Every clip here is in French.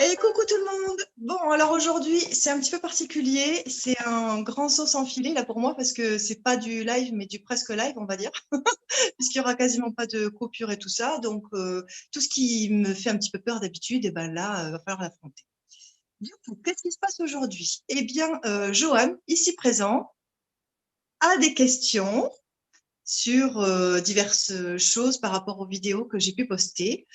Et coucou tout le monde. Bon, alors aujourd'hui, c'est un petit peu particulier. C'est un grand saut sans filet là pour moi parce que c'est pas du live, mais du presque live, on va dire, puisqu'il y aura quasiment pas de coupure et tout ça. Donc, tout ce qui me fait un petit peu peur d'habitude, et ben là, va falloir l'affronter. Du coup, qu'est-ce qui se passe aujourd'hui? Eh bien, Johan, ici présent, a des questions sur diverses choses par rapport aux vidéos que j'ai pu poster.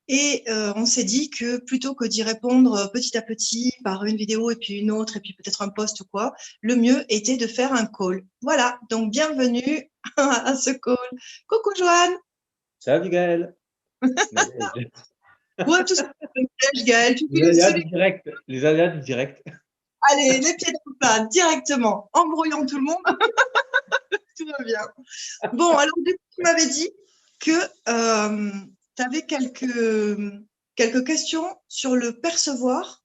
Et on s'est dit que plutôt que d'y répondre petit à petit par une vidéo et puis une autre et puis peut-être un post ou quoi, le mieux était de faire un call. Voilà, donc bienvenue à ce call. Coucou Joanne. Salut Gaël. Les Ouais, tout ça, Gaël, tu files aléas celui. du direct. Les aléas du direct. Allez, les pieds dans le plat, directement, embrouillons tout le monde, tout va bien. Bon, alors du coup, tu m'avais dit que tu avais quelques questions sur le percevoir,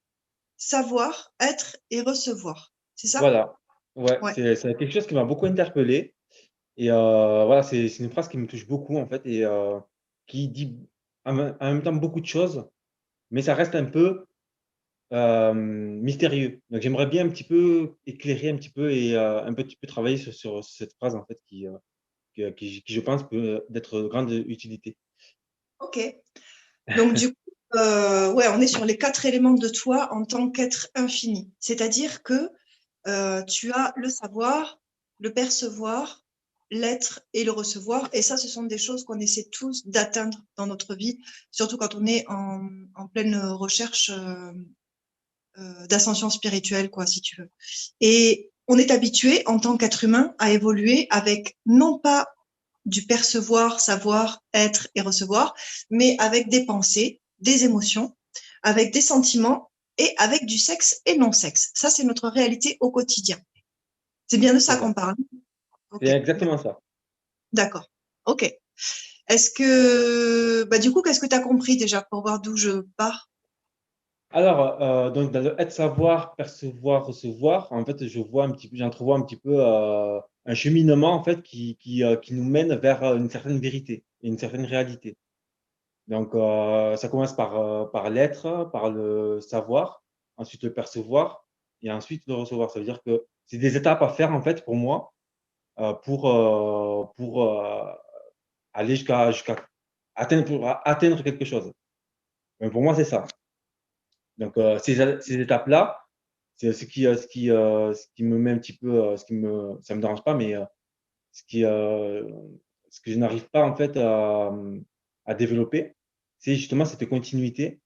savoir, être et recevoir. C'est ça? Voilà. Ouais, Ouais. c'est quelque chose qui m'a beaucoup interpellé et voilà, c'est une phrase qui me touche beaucoup en fait et qui dit en même temps beaucoup de choses, mais ça reste un peu, mystérieux. Donc j'aimerais bien un petit peu éclairer un petit peu et un petit peu travailler sur cette phrase en fait qui je pense peut d'être de grande utilité. Ok. Donc du coup, ouais, on est sur les 4 éléments de toi en tant qu'être infini. C'est-à-dire que tu as le savoir, le percevoir, l'être et le recevoir. Et ça, ce sont des choses qu'on essaie tous d'atteindre dans notre vie, surtout quand on est en pleine recherche d'ascension spirituelle, quoi, si tu veux. Et on est habitué en tant qu'être humain à évoluer avec non pas du percevoir, savoir, être et recevoir, mais avec des pensées, des émotions, avec des sentiments et avec du sexe et non-sexe. Ça, c'est notre réalité au quotidien. C'est bien de C'est ça ça. qu'on parle. C'est Ok, exactement ça. d'accord. Ok. Est-ce que, bah, du coup, qu'est-ce que tu as compris déjà pour voir d'où je pars? Alors, donc dans le être, savoir, percevoir, recevoir, en fait, je vois un petit peu j'entrevois un petit peu, un cheminement en fait qui nous mène vers, une certaine vérité et une certaine réalité. Donc, ça commence par l'être, par le savoir, ensuite le percevoir et ensuite le recevoir. Ça veut dire que c'est des étapes à faire en fait pour moi, pour aller jusqu'à atteindre quelque chose. Donc pour moi, c'est ça. Donc, ces étapes-là, c'est ce qui me met un petit peu, ça me dérange pas, mais, ce qui, ce que je n'arrive pas en fait à développer, c'est justement cette continuité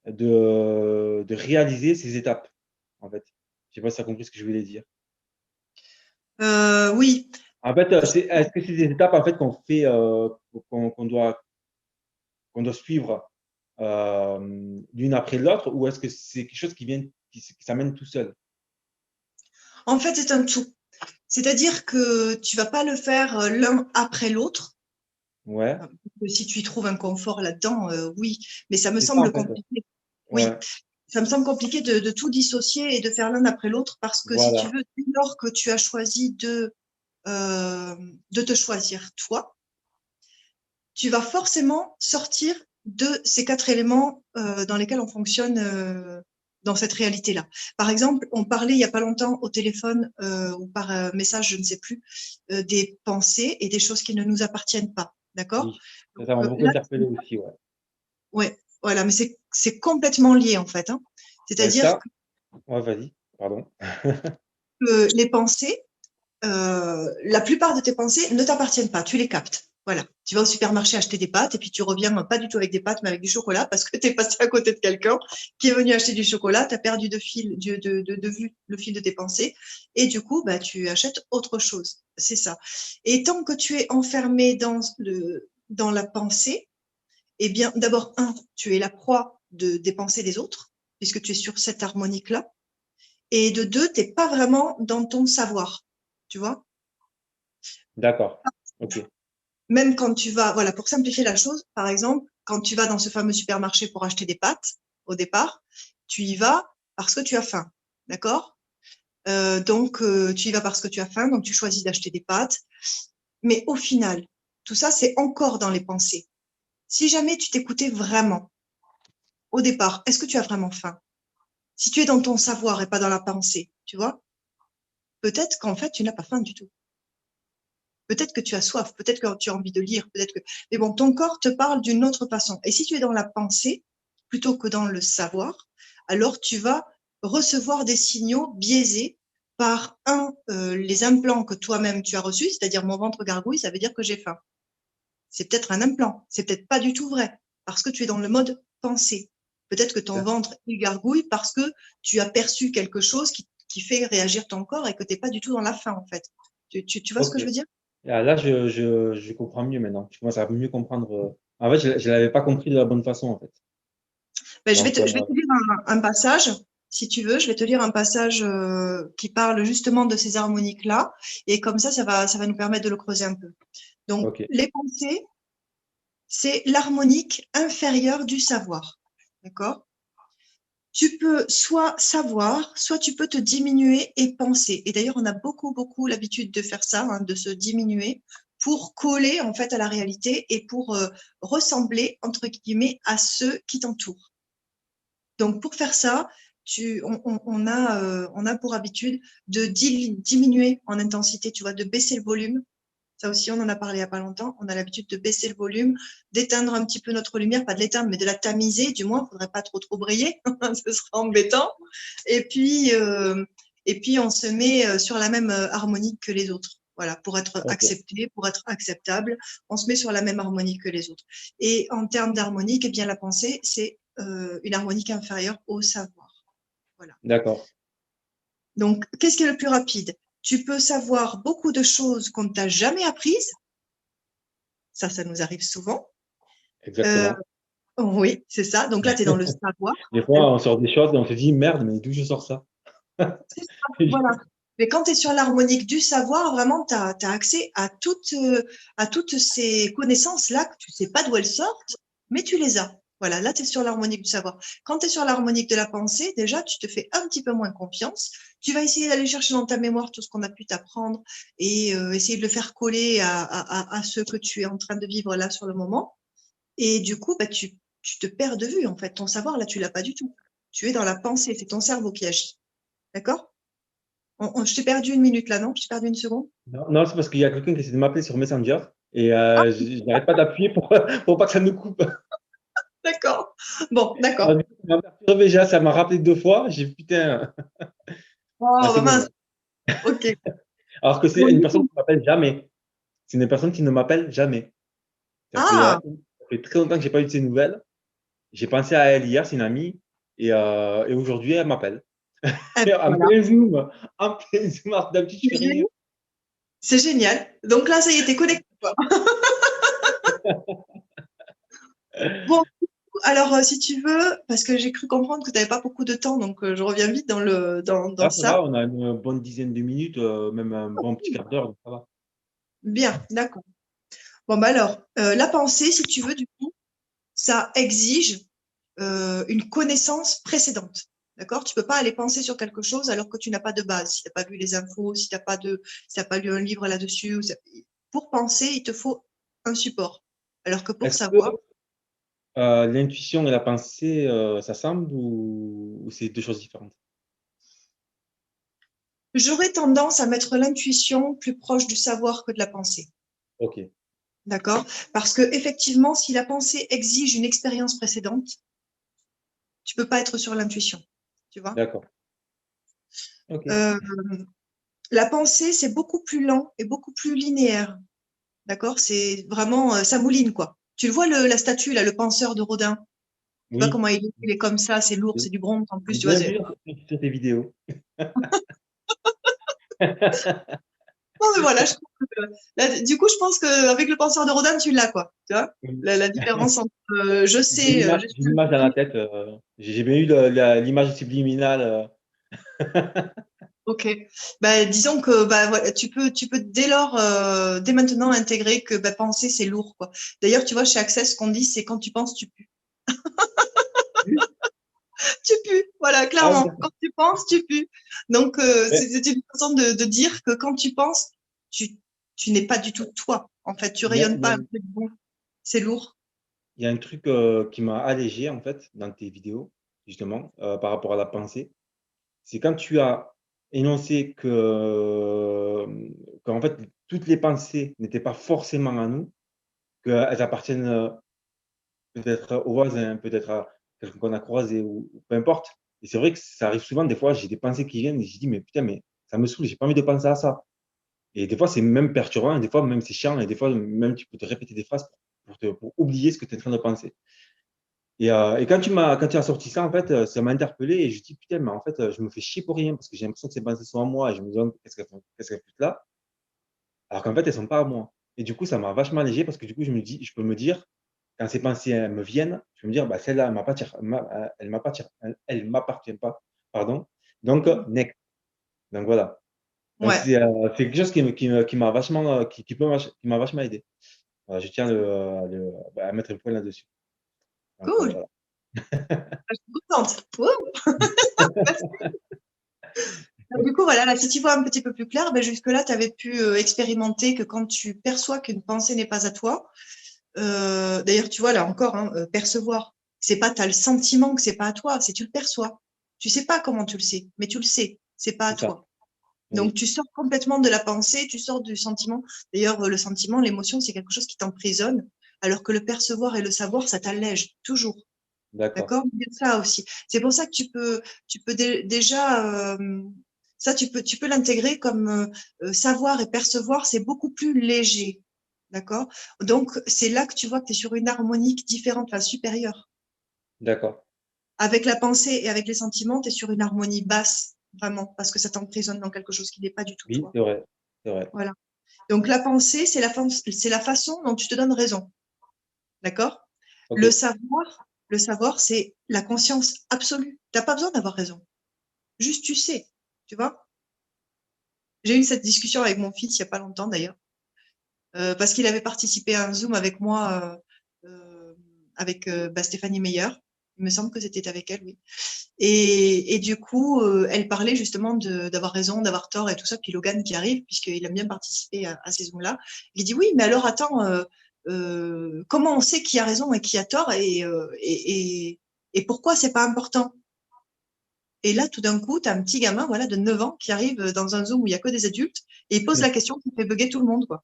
de réaliser ces étapes, en fait. Je sais pas si tu as compris ce que je voulais dire? Oui. En fait, est-ce que c'est des étapes en fait qu'on fait, qu'on doit suivre, l'une après l'autre ou est-ce que c'est quelque chose qui s'amène tout seul? En fait, c'est un tout. C'est-à-dire que tu vas pas le faire l'un après l'autre. Ouais, Si tu y trouves un confort là-dedans, oui, mais ça me c'est ça en semble fait. compliqué. Oui, Ouais, ça me semble compliqué de tout dissocier et de faire l'un après l'autre parce que si tu voilà. veux, dès lors que tu as choisi de te choisir toi, tu vas forcément sortir de ces 4 éléments dans lesquels on fonctionne dans cette réalité-là. Par exemple, on parlait il y a pas longtemps au téléphone ou par message, je ne sais plus, des pensées et des choses qui ne nous appartiennent pas. D'accord? Oui, Donc ça m'a beaucoup là, interpellé aussi, ouais. ouais, voilà, mais c'est complètement lié en fait, hein. Ben C'est-à-dire ça ouais, vas-y, pardon. que les pensées, la plupart de tes pensées ne t'appartiennent pas, tu les captes. Voilà. Tu vas au supermarché acheter des pâtes et puis tu reviens pas du tout avec des pâtes, mais avec du chocolat parce que tu es passé à côté de quelqu'un qui est venu acheter du chocolat, tu as perdu de vue le fil de tes pensées et du coup, bah, tu achètes autre chose. C'est ça. Et tant que tu es enfermé dans la pensée, eh bien, d'abord, tu es la proie des pensées des autres, puisque tu es sur cette harmonique-là. Et de deux, tu n'es pas vraiment dans ton savoir. Tu vois? D'accord, OK. Même quand tu vas, voilà, pour simplifier la chose, par exemple, quand tu vas dans ce fameux supermarché pour acheter des pâtes, au départ, tu y vas parce que tu as faim. D'accord? Donc, tu y vas parce que tu as faim, donc tu choisis d'acheter des pâtes. Mais au final, tout ça, c'est encore dans les pensées. Si jamais tu t'écoutais vraiment, au départ, est-ce que tu as vraiment faim? Si tu es dans ton savoir et pas dans la pensée, tu vois, peut-être qu'en fait, tu n'as pas faim du tout. Peut-être que tu as soif, peut-être que tu as envie de lire, peut-être que… Mais bon, ton corps te parle d'une autre façon. Et si tu es dans la pensée plutôt que dans le savoir, alors tu vas recevoir des signaux biaisés par les implants que toi-même tu as reçus, c'est-à-dire mon ventre gargouille, ça veut dire que j'ai faim. C'est peut-être un implant, c'est peut-être pas du tout vrai, parce que tu es dans le mode pensée. Peut-être que ton ventre il gargouille parce que tu as perçu quelque chose qui fait réagir ton corps et que tu n'es pas du tout dans la faim, en fait. Tu vois ce que Ok. je veux dire? Ah, là, je comprends mieux maintenant. Je commence à mieux comprendre. En fait, je ne l'avais pas compris de la bonne façon, en fait. Ben, Donc, je vais te lire un passage, si tu veux. Je vais te lire un passage qui parle justement de ces harmoniques-là. Et comme ça va nous permettre de le creuser un peu. Donc, ok. les pensées, c'est l'harmonique inférieure du savoir. D'accord? Tu peux soit savoir, soit tu peux te diminuer et penser. Et d'ailleurs, on a beaucoup l'habitude de faire ça, hein, de se diminuer pour coller en fait à la réalité et pour ressembler entre guillemets à ceux qui t'entourent. Donc, pour faire ça, on a pour habitude de diminuer en intensité, tu vois, de baisser le volume. Ça aussi, on en a parlé il n'y a pas longtemps. On a l'habitude de baisser le volume, d'éteindre un petit peu notre lumière, pas de l'éteindre, mais de la tamiser. Du moins, il ne faudrait pas trop briller, ce serait embêtant. Et puis, on se met sur la même harmonique que les autres. Voilà, pour être Ok. accepté, pour être acceptable, on se met sur la même harmonique que les autres. Et en termes d'harmonique, eh bien, la pensée, c'est une harmonique inférieure au savoir. Voilà. D'accord. Donc, qu'est-ce qui est le plus rapide? Tu peux savoir beaucoup de choses qu'on ne t'a jamais apprises. Ça nous arrive souvent. Euh, Exactement. oui, c'est ça. Donc là, tu es dans le savoir. Des fois, on sort des choses et on se dit, merde, mais d'où je sors ça? C'est ça, voilà. Mais quand tu es sur l'harmonique du savoir, vraiment, tu as accès à toutes ces connaissances-là que tu ne sais pas d'où elles sortent, mais tu les as. Voilà, là, tu es sur l'harmonique du savoir. Quand tu es sur l'harmonique de la pensée, déjà, tu te fais un petit peu moins confiance. Tu vas essayer d'aller chercher dans ta mémoire tout ce qu'on a pu t'apprendre et essayer de le faire coller à ce que tu es en train de vivre là sur le moment. Et du coup, bah, tu te perds de vue, en fait. Ton savoir, là, tu l'as pas du tout. Tu es dans la pensée, c'est ton cerveau qui agit. D'accord? Je t'ai perdu une minute là, non? Je t'ai perdu une seconde? Non, non, c'est parce qu'il y a quelqu'un qui essaie de m'appeler sur Messenger et Ah, je n'arrête pas d'appuyer pour, pour pas que ça nous coupe. d'accord. Bon, Alors, d'accord. du coup, ça m'a perturbé déjà, ça m'a rappelé 2 fois. J'ai dit, putain, ah, Oh, c'est bah bon. mince. OK. Alors que c'est Donc, une du personne coup, qui m'appelle jamais. C'est une personne qui ne m'appelle jamais. ah, Ça fait très longtemps que j'ai pas eu de ses nouvelles. J'ai pensé à elle hier, c'est une amie, et aujourd'hui, elle m'appelle. eh ben, En voilà. plein Zoom, en plein Zoom. Alors, d'habitude, je C'est fais rien. génial. C'est génial. Donc là, ça y est, t'es connecté, quoi. Bon, alors, si tu veux, parce que j'ai cru comprendre que tu n'avais pas beaucoup de temps, donc je reviens vite dans Là, ça va, ça. on a une bonne dizaine de minutes, même un bon petit quart d'heure, donc ça va. Bien, d'accord. Bon, bah alors, la pensée, si tu veux, du coup, ça exige une connaissance précédente. D'accord? Tu peux pas aller penser sur quelque chose alors que tu n'as pas de base. Si tu n'as pas vu les infos, si t'as pas lu un livre là-dessus. Pour penser, il te faut un support. Alors que pour Est-ce que savoir, l'intuition et la pensée s'assemblent ou c'est deux choses différentes? j'aurais tendance à mettre l'intuition plus proche du savoir que de la pensée. Ok, D'accord? Parce que effectivement, si la pensée exige une expérience précédente, tu peux pas être sur l'intuition. Tu vois? d'accord. Ok. Euh, la pensée, c'est beaucoup plus lent et beaucoup plus linéaire. D'accord? C'est vraiment, ça mouline, quoi. Tu le vois, la statue, là, le penseur de Rodin? Tu vois Oui, comment il est comme ça, c'est lourd, j'ai c'est du bronze en plus, tu vois. bien vu sur tes vidéos. Non, mais voilà, je trouve que, là, du coup, je pense qu'avec le penseur de Rodin, tu l'as, quoi. Tu vois? Oui. La différence entre je sais, je J'ai sais un l'image dans la truc. tête. J'ai bien eu l'image subliminale. Ok. Bah, disons que bah, voilà, tu peux dès lors, dès maintenant intégrer que bah, penser, c'est lourd, quoi. D'ailleurs, tu vois, chez Access, ce qu'on dit, c'est quand tu penses, tu pues. Tu pues, voilà, Ah, oui, clairement. d'accord. Quand tu penses, tu pues. Donc, Ouais. c'est une façon de dire que quand tu penses, tu, tu n'es pas du tout toi. En fait, tu Il y a- rayonnes il y pas a- un truc bon. C'est lourd. il y a un truc qui m'a allégé, en fait, dans tes vidéos, justement, par rapport à la pensée. C'est quand tu as énoncé qu'en fait, toutes les pensées n'étaient pas forcément à nous, qu'elles appartiennent, peut-être au voisin, peut-être à quelqu'un qu'on a croisé ou peu importe. Et c'est vrai que ça arrive souvent, des fois, j'ai des pensées qui viennent et je dis: «Mais putain, mais ça me saoule, j'ai pas envie de penser à ça». Et des fois, c'est même perturbant et des fois même c'est chiant et des fois même tu peux te répéter des phrases pour oublier ce que tu es en train de penser. Et quand tu as sorti ça, en fait, ça m'a interpellé et je dis: «Putain, mais en fait, je me fais chier pour rien parce que j'ai l'impression que ces pensées sont à moi et je me demande qu'est-ce qu'elles foutent là?» Alors qu'en fait, elles sont pas à moi. Et du coup, ça m'a vachement allégé parce que du coup, je peux me dire, quand ces pensées, elles me viennent, je peux me dire: «Bah, celle-là, elle m'appartient pas, pardon, donc next». Donc voilà. Donc Ouais, c'est quelque chose qui m'a vachement, qui m'a vachement aidé. Voilà, je tiens à mettre un point là-dessus. Donc cool. voilà. Je suis contente. Wouh. Du coup, voilà, là, si tu vois un petit peu plus clair, ben, jusque-là, tu avais pu expérimenter que quand tu perçois qu'une pensée n'est pas à toi, d'ailleurs, tu vois, là encore, hein, percevoir, c'est pas, tu as le sentiment que c'est pas à toi, c'est tu le perçois. Tu sais pas comment tu le sais, mais tu le sais, c'est pas à C'est ça, toi. Donc, oui, tu sors complètement de la pensée, tu sors du sentiment. D'ailleurs, le sentiment, l'émotion, c'est quelque chose qui t'emprisonne, alors que le percevoir et le savoir, ça t'allège toujours. d'accord. D'accord? Il y a ça aussi. C'est pour ça que tu peux déjà, ça, tu peux l'intégrer comme savoir et percevoir, c'est beaucoup plus léger. D'accord? Donc, c'est là que tu vois que tu es sur une harmonique différente, enfin supérieure. D'accord. Avec la pensée et avec les sentiments, tu es sur une harmonie basse, vraiment, parce que ça t'emprisonne dans quelque chose qui n'est pas du tout Oui, toi. c'est vrai, c'est vrai. Voilà. Donc, la pensée, c'est la façon dont tu te donnes raison. D'accord? OK. Le savoir, c'est la conscience absolue. Tu as pas besoin d'avoir raison. Juste, tu sais, tu vois? J'ai eu cette discussion avec mon fils il y a pas longtemps d'ailleurs, parce qu'il avait participé à un Zoom avec moi, avec, bah, Stéphanie Meyer. Il me semble que c'était avec elle, oui. Et du coup, elle parlait justement d'avoir raison, d'avoir tort et tout ça. Puis Logan qui arrive, puisqu'il aime bien participer à ces Zooms-là. Il dit: «Oui, mais alors attends, comment on sait qui a raison et qui a tort et pourquoi c'est pas important?» Et là, tout d'un coup, tu as un petit gamin, voilà, de 9 ans qui arrive, dans un Zoom où il y a que des adultes et il pose la question qui fait bugger tout le monde, quoi.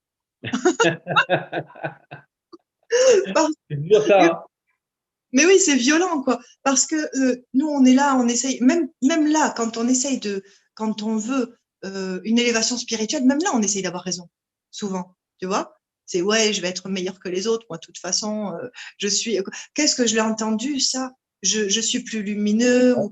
Parce C'est dur que ça, hein? mais oui, c'est violent, quoi. Parce que, nous, on est là, on essaye même là, quand on veut, une élévation spirituelle, même là, on essaye d'avoir raison, souvent, tu vois? C'est: «Ouais, je vais être meilleur que les autres, moi, de toute façon, je suis» qu'est-ce que je l'ai entendu ça? Je suis plus lumineux ou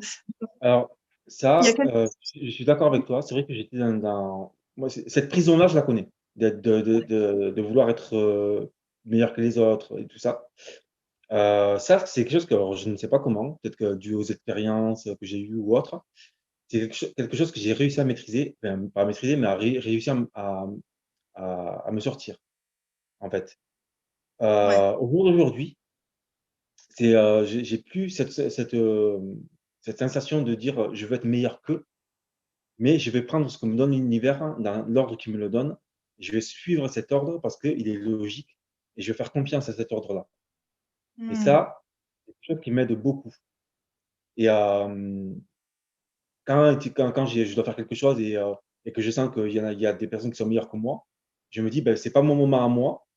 Alors il y a ça, quelque je suis d'accord avec toi. C'est vrai que j'étais dans moi, cette prison-là, je la connais, d'être de vouloir être, meilleur que les autres et tout ça. Ça, c'est quelque chose que alors je ne sais pas comment, peut-être que dû aux expériences, que j'ai eues ou autres, c'est quelque chose que j'ai réussi à maîtriser, enfin pas à maîtriser, mais à réussir à me sortir, en fait. ouais. Au jour d'aujourd'hui, j'ai plus cette sensation de dire, «Je veux être meilleur qu'eux», mais je vais prendre ce que me donne l'univers dans l'ordre qu'il me le donne. Je vais suivre cet ordre parce qu'il est logique et je vais faire confiance à cet ordre-là. Et Mmh. ça, c'est quelque chose qui m'aide beaucoup. Et quand je dois faire quelque chose et que je sens qu'il y a des personnes qui sont meilleures que moi, je me dis: «Ben, c'est pas mon moment à moi,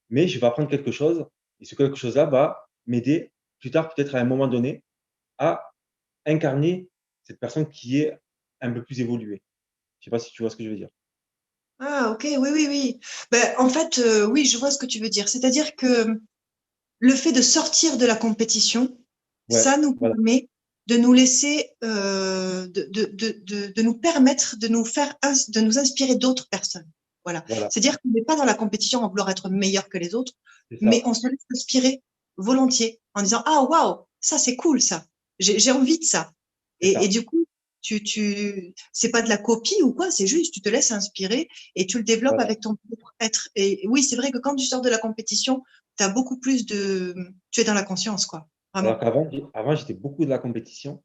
mais je vais apprendre quelque chose et ce quelque chose-là va m'aider plus tard, peut-être à un moment donné, à incarner cette personne qui est un peu plus évoluée». Je sais pas si tu vois ce que je veux dire? Ah OK, oui, oui, oui. Ben en fait, oui, je vois ce que tu veux dire. C'est-à-dire que le fait de sortir de la compétition, Ouais, ça nous voilà, permet de nous laisser, de nous permettre de nous faire de nous inspirer d'autres personnes. Voilà. voilà, C'est-à-dire qu'on n'est pas dans la compétition à vouloir être meilleur que les autres, c'est mais ça, on se laisse inspirer volontiers en disant: «Ah waouh, ça c'est cool ça. J'ai envie de ça» c'est et ça, du coup, c'est pas de la copie ou quoi, c'est juste tu te laisses inspirer et tu le développes voilà. avec ton propre être et oui, c'est vrai que quand tu sors de la compétition, tu as beaucoup plus de tu es dans la conscience, quoi, Alors vraiment. qu'avant, j'étais beaucoup de la compétition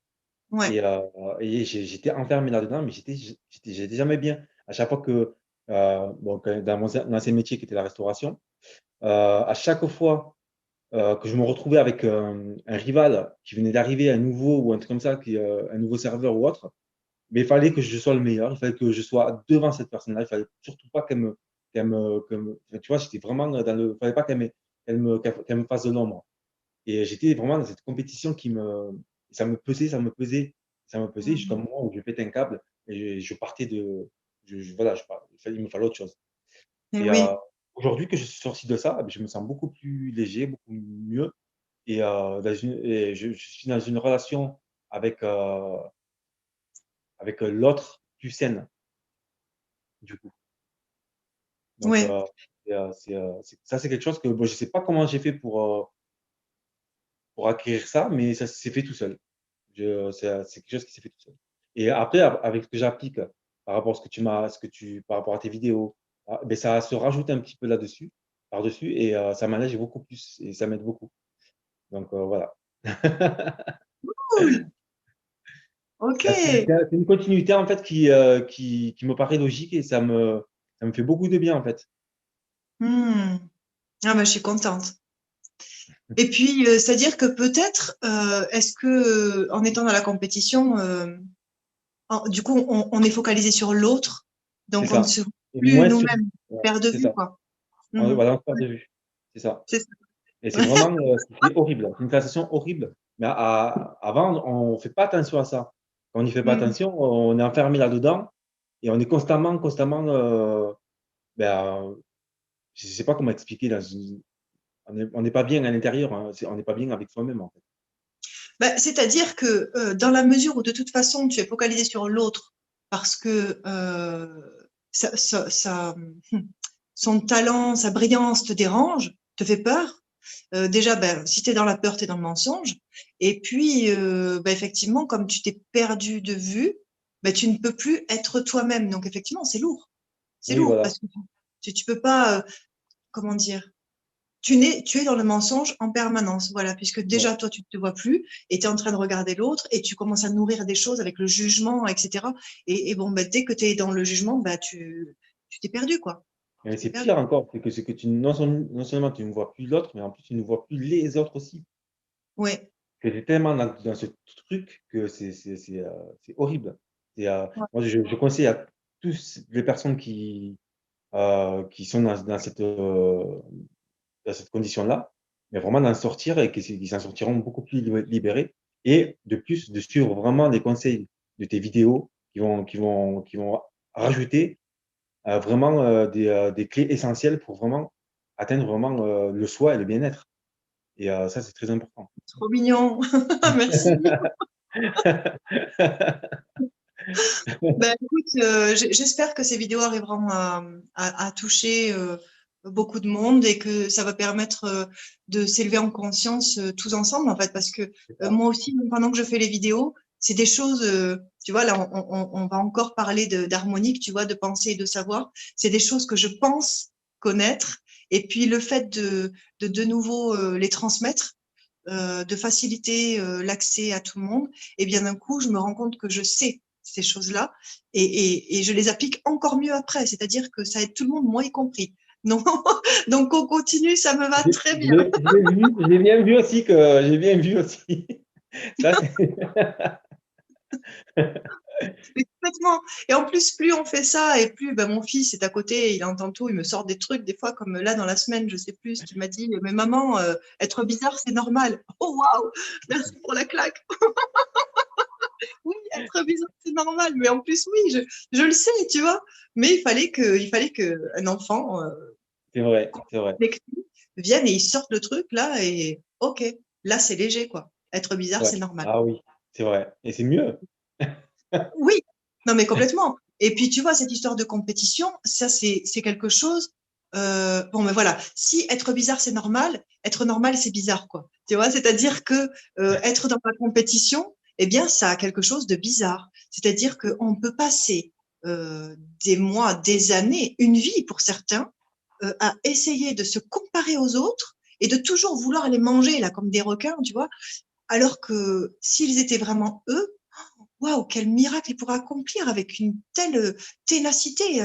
Ouais. et heu j'étais enfermé là-dedans, mais j'étais jamais bien. À chaque fois que, bon, dans mon ancien métier qui était la restauration, à chaque fois, que je me retrouvais avec un rival qui venait d'arriver, un nouveau ou un truc comme ça, un nouveau serveur ou autre, mais il fallait que je sois le meilleur, il fallait que je sois devant cette personne-là, il fallait surtout pas enfin, tu vois, j'étais vraiment il fallait pas qu'elle me fasse de l'ombre. Et j'étais vraiment dans cette compétition ça me pesait, ça me pesait, ça me pesait jusqu'à un Mmh. moment où je pétais un câble et je partais voilà, il me fallait autre chose. Et Et oui, aujourd'hui que je suis sorti de ça, je me sens beaucoup plus léger, beaucoup mieux et je suis dans une relation avec, heu, avec l'autre plus saine, du coup. Donc ouais. ça, c'est quelque chose que bon, je sais pas comment j'ai fait pour acquérir ça, mais ça s'est fait tout seul. C'est quelque chose qui s'est fait tout seul. Et après, avec ce que j'applique par rapport à par rapport à tes vidéos, ça se rajoute un petit peu là-dessus, par-dessus et ça m'allège beaucoup plus et ça m'aide beaucoup. Donc voilà. Cool! OK. C'est une continuité en fait qui me paraît logique et ça me fait beaucoup de bien en fait. Mmh. Ah bah, je suis contente. Et puis, c'est-à-dire que peut-être, est-ce que, en étant dans la compétition, du coup, on est focalisé sur l'autre, C'est donc on ne ça. se voit Et plus moins sur nous-mêmes, on ouais, perd de c'est vue, ça. quoi. Mmh. Voilà, on perd Ouais, de vue. C'est ça. c'est ça. Et c'est vraiment, c'est horrible. C'est une sensation horrible. Mais avant, on fait pas attention à ça. Quand on n'y fait pas Mmh. attention, on est enfermé là-dedans et on est constamment, ben, je sais pas comment expliquer on n'est pas bien à l'intérieur, hein, on n'est pas bien avec soi-même, en fait. Bah, c'est-à-dire que, dans la mesure où de toute façon tu es focalisé sur l'autre parce que, son talent, sa brillance te dérange, te fait peur. Déjà, ben, si tu es dans la peur, tu es dans le mensonge. Et puis, bah, effectivement, comme tu t'es perdu de vue, bah, tu ne peux plus être toi-même. Donc effectivement, c'est lourd. C'est Oui, lourd voilà. parce que tu peux pas, comment dire? Tu es dans le mensonge en permanence, voilà, puisque Ouais. déjà toi tu ne te vois plus et tu es en train de regarder l'autre et tu commences à nourrir des choses avec le jugement, et cetera. Et bon, bah, dès que tu es dans le jugement, bah, tu t'es perdu, quoi. Et Tu t'es c'est perdu. pire encore, c'est que tu non seulement tu ne vois plus l'autre, mais en plus tu ne vois plus les autres aussi. Ouais. Que tu es tellement dans ce truc que c'est horrible. Ouais. Moi je conseille à tous les personnes qui sont dans cette condition-là, mais vraiment d'en sortir et qu'ils s'en sortiront beaucoup plus libérés et de plus, de suivre vraiment les conseils de tes vidéos qui vont rajouter, vraiment, des clés essentielles pour vraiment atteindre vraiment, le soi et le bien-être et ça, c'est très important. Trop mignon. Merci. Ben, écoute, j'espère que ces vidéos arriveront à toucher, beaucoup de monde et que ça va permettre, de s'élever en conscience, tous ensemble, en fait. Parce que, C'est ça. moi aussi, même pendant que je fais les vidéos, c'est des choses, tu vois, là, on va encore parler d'harmonique, tu vois, de penser et de savoir. C'est des choses que je pense connaître et puis le fait de nouveau, les transmettre, de faciliter, l'accès à tout le monde et bien d'un coup, je me rends compte que je sais ces choses-là et je les applique encore mieux après. C'est-à-dire que ça aide tout le monde, moi y compris. Donc donc on continue, ça me va très bien. J'ai bien vu aussi. Ça, c'est Mais complètement. Et en plus, plus on fait ça et plus, bah, mon fils est à côté, il entend tout, il me sort des trucs des fois comme là dans la semaine, je sais plus ce qu'il m'a dit: «Mais maman, être bizarre, c'est normal». Oh waouh! Merci pour la claque. Oui, être bizarre, c'est normal, mais en plus, oui, je le sais, tu vois. Mais il fallait que un enfant c'est vrai, c'est vrai. avec lui vienne et il sorte le truc là et ok, là c'est léger quoi. Être bizarre, Ouais. c'est normal. Ah oui, c'est vrai et c'est mieux. Oui, non mais complètement. Et puis tu vois, cette histoire de compétition, ça c'est quelque chose. Bon, ben voilà, si être bizarre c'est normal, être normal c'est bizarre quoi. Tu vois, c'est-à-dire que être dans la compétition, eh bien, ça a quelque chose de bizarre. C'est-à-dire qu'on peut passer des mois, des années, une vie pour certains, à essayer de se comparer aux autres et de toujours vouloir les manger là comme des requins, tu vois, alors que s'ils étaient vraiment eux, waouh, quel miracle ils pourraient accomplir avec une telle ténacité.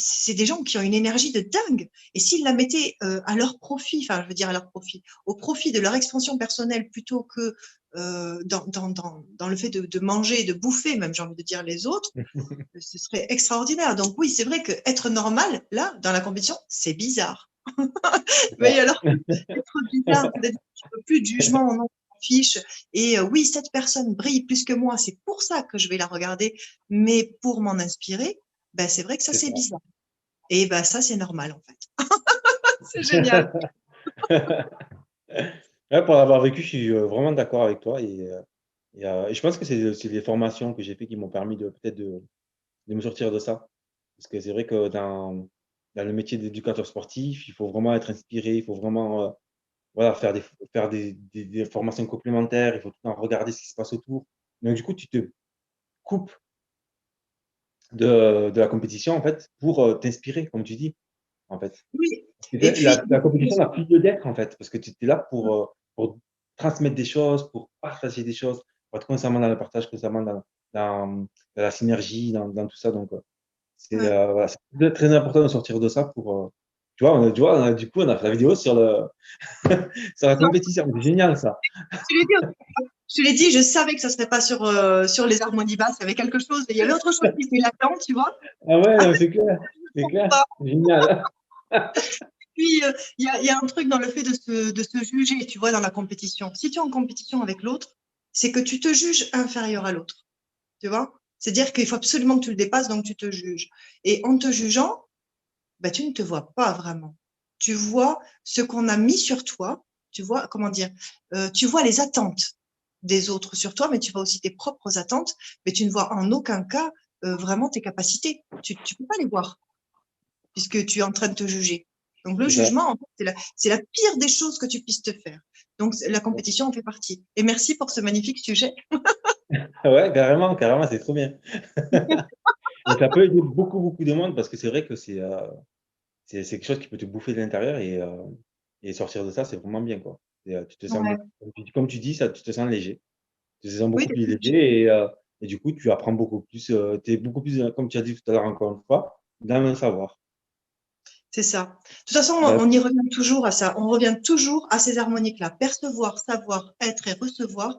c'est des gens qui ont une énergie de dingue. Et s'ils la mettaient à leur profit, enfin, je veux dire à leur profit, au profit de leur expansion personnelle plutôt que dans le fait de manger et de bouffer, même j'ai envie de dire les autres, ce serait extraordinaire. Donc oui, c'est vrai que être normal, là, dans la compétition, c'est bizarre. C'est Mais ça. alors, être bizarre, c'est-à-dire qu'il n'y a plus de jugement, on en fiche. Et oui, cette personne brille plus que moi, c'est pour ça que je vais la regarder. Mais pour m'en inspirer, ben, c'est vrai que ça, C'est c'est ça. bizarre. Et ben, ça, c'est normal, en fait. C'est génial. Ouais, pour l'avoir vécu, je suis vraiment d'accord avec toi et je pense que c'est les formations que j'ai fait qui m'ont permis de peut-être de me sortir de ça. Parce que c'est vrai que dans le métier d'éducateur sportif, il faut vraiment être inspiré, il faut vraiment, voilà, faire des formations complémentaires, il faut tout le temps regarder ce qui se passe autour. Donc du coup, tu te coupes de la compétition, en fait, pour, t'inspirer, comme tu dis, en fait. Oui. Parce que Et puis, la compétition n'a plus lieu d'être, en fait, parce que tu es là pour transmettre des choses, pour partager des choses, pour être constamment dans le partage, constamment dans la synergie, dans tout ça, donc ouais. voilà, c'est très important de sortir de ça pour, tu vois, du coup, on a fait la vidéo sur sur la Non, compétition. C'est génial ça. je l'ai dit, je l'ai dit, je savais que ça serait pas sur les harmonies basses. Il y avait quelque chose, il y avait autre chose qui était latent, tu vois. Ah ouais, non, c'est clair, génial. Puis, il y a un truc dans le fait de se juger, tu vois, dans la compétition. Si tu es en compétition avec l'autre, c'est que tu te juges inférieur à l'autre, tu vois. C'est-à-dire qu'il faut absolument que tu le dépasses, donc tu te juges. Et en te jugeant, bah, tu ne te vois pas vraiment. Tu vois ce qu'on a mis sur toi, tu vois, comment dire, tu vois les attentes des autres sur toi, mais tu vois aussi tes propres attentes, mais tu ne vois en aucun cas vraiment tes capacités. Tu ne peux pas les voir puisque tu es en train de te juger. Donc le C'est ça. jugement, en fait, c'est la pire des choses que tu puisses te faire. Donc la compétition en fait partie. Et merci pour ce magnifique sujet. Ouais, carrément, carrément, c'est trop bien. Et ça peut aider beaucoup, beaucoup de monde parce que c'est vrai que c'est quelque chose qui peut te bouffer de l'intérieur et sortir de ça, c'est vraiment bien, quoi. Tu te sens Ouais. beaucoup comme tu dis, ça tu te sens léger. Tu te sens Oui, beaucoup plus léger et du coup, tu apprends beaucoup plus, tu es beaucoup plus, comme tu as dit tout à l'heure encore une fois, dans le savoir. c'est ça. De toute façon, Bah, on y revient toujours à ça. On revient toujours à ces harmoniques-là. Percevoir, savoir, être et recevoir,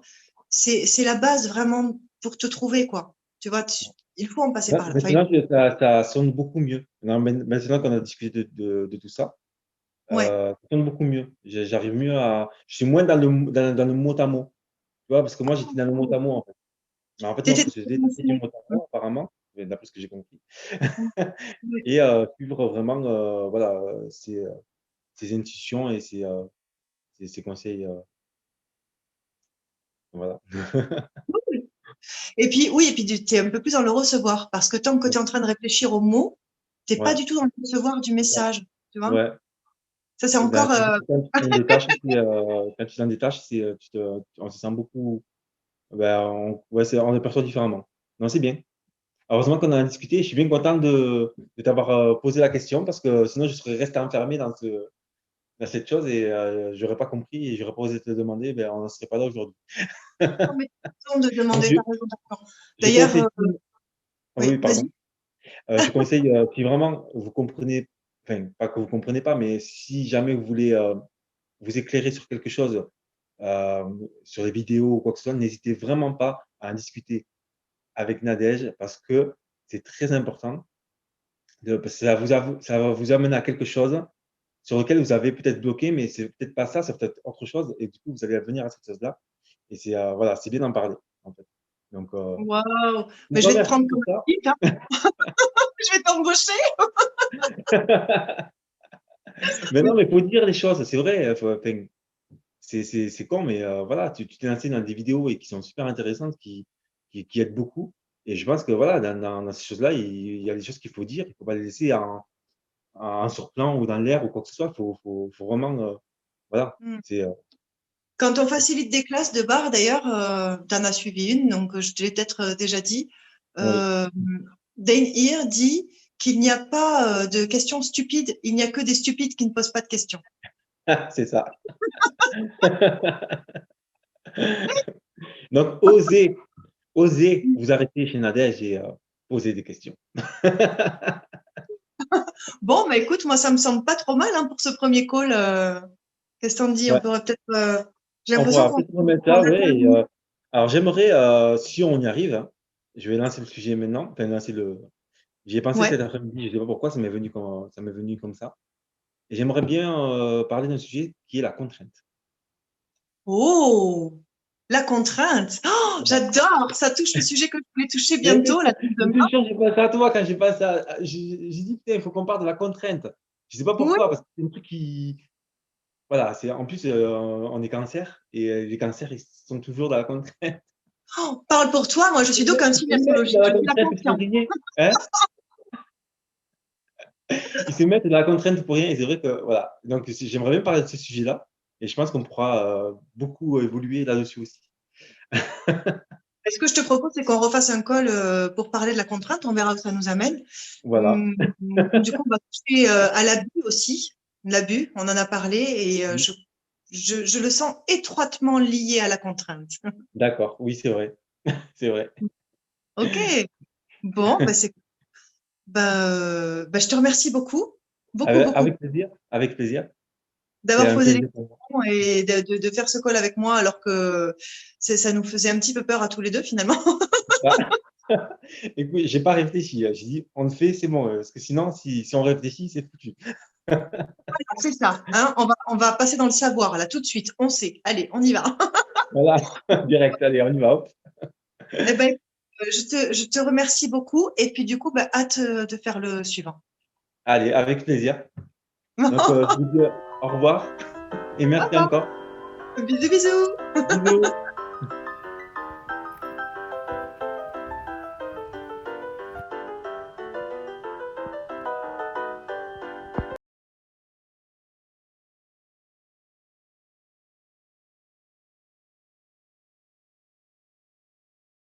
c'est la base vraiment pour te trouver, quoi. Tu vois, il faut en passer là, par là. Enfin, maintenant que ça sonne beaucoup mieux. Maintenant qu'on a discuté de tout ça, ouais. ça sonne beaucoup mieux. J'arrive mieux à je suis moins dans le mot à mot, tu vois? Parce que moi, j'étais dans le mot à mot, en fait. Mais en fait, non, T'étais faut se détacher du mot à mot apparemment, d'après ce que j'ai compris et suivre vraiment, voilà, ses intuitions et ses conseils, voilà. Et puis, oui, et puis tu es un peu plus dans le recevoir, parce que tant que tu es en train de réfléchir aux mots, tu n'es pas Ouais, du tout dans le recevoir du message, tu vois. ouais. Ça, c'est Et ben, encore. quand tu t'en détaches, on se sent beaucoup, ben, on le perçoit différemment. Non, c'est bien. Heureusement qu'on en a discuté. Je suis bien content de t'avoir, posé la question parce que sinon je serais resté enfermé dans cette chose et j'aurais pas compris et j'aurais pas osé te demander, ben, on n'en serait pas là aujourd'hui. Non, mais t'as raison de Donc demander, je t'as raison, d'accord. je D'ailleurs, conseille tout ah oui, oui, pardon. vas-y. Je conseille, si vraiment vous comprenez enfin, pas que vous comprenez pas, mais si jamais vous voulez, vous éclairer sur quelque chose, sur les vidéos ou quoi que ce soit, n'hésitez vraiment pas à en discuter avec Nadège parce que c'est très important parce que ça va vous amener à quelque chose sur lequel vous avez peut-être bloqué, mais c'est peut-être pas ça, c'est peut-être autre chose et du coup, vous allez venir à cette chose-là et voilà, c'est bien d'en parler, en fait. Donc Waouh! un Mais je grand vais te merci prendre comme pour ça. équipe, hein. Je vais t'embaucher. Mais non, mais faut dire les choses, c'est vrai, faut enfin, c'est con, mais voilà, tu t'es lancé dans des vidéos et qui sont super intéressantes, qui aident beaucoup et je pense que voilà, dans ces choses-là, il y a des choses qu'il faut dire, il faut pas les laisser en surplomb ou dans l'air ou quoi que ce soit. Faut vraiment, voilà, Mmh. c'est, Quand on facilite des classes de bar, d'ailleurs, tu en as suivi une, donc je te l'ai peut-être déjà dit. oui, Euh, Dane Heer dit qu'il n'y a pas de questions stupides, il n'y a que des stupides qui ne posent pas de questions. c'est ça. Donc osez vous arrêter chez Nadège et poser des questions. Bon, bah écoute, moi, ça me semble pas trop mal hein, pour ce premier call. Qu'est-ce qu'on dit? On Ouais. pourrait peut-être. J'ai On l'impression pourra qu'on peut-être remettre on ça, a ouais. terminé. Alors, j'aimerais, si on y arrive, hein, je vais lancer le sujet maintenant. Enfin, lancer le. J'y ai pensé Ouais. cet après-midi, je ne sais pas pourquoi, ça m'est venu comme ça. Et j'aimerais bien parler d'un sujet qui est la contrainte. Oh, la contrainte. Oh, Voilà. j'adore. Ça touche le sujet que je voulais toucher Mais bientôt, la date de je te mars. jure, j'ai pensé à toi quand j'ai pensé j'ai dit, putain, il faut qu'on parle de la contrainte. Je sais pas Oui. pourquoi, parce que c'est un truc qui. Voilà, c'est en plus, on est cancer et les cancers, ils sont toujours dans la contrainte. Oh, parle pour toi. Moi, je suis d'aucun Ils signe se mettent dans astrologique. la Je suis la contrainte pour confiance. rien. Hein? Ils se mettent dans la contrainte pour rien et c'est vrai que voilà. Donc j'aimerais bien parler de ce sujet-là et je pense qu'on pourra beaucoup évoluer là-dessus aussi. Ce que je te propose, c'est qu'on refasse un call pour parler de la contrainte. On verra où ça nous amène. Voilà. Du coup, on va toucher à l'abus aussi. L'abus, on en a parlé et je le sens étroitement lié à la contrainte. D'accord, oui, c'est vrai. C'est vrai. Ok. Bon, je te remercie beaucoup, beaucoup, beaucoup Avec plaisir, avec plaisir. C'est d'avoir un posé les plaisir pour moi. questions et de faire ce call avec moi alors que ça nous faisait un petit peu peur à tous les deux finalement. Ah. Écoute, j'ai pas réfléchi. J'ai dit, on le fait, c'est bon. Parce que sinon, si on réfléchit, c'est foutu. C'est ça, hein, on va passer dans le savoir là tout de suite. On sait. Allez, on y va. Voilà, direct. Allez, on y va. Hop. Eh ben, je te remercie beaucoup et puis du coup, hâte de faire le suivant. Allez, avec plaisir. Donc, je vous dis au revoir et merci encore. Bisous, bisous. Bisous.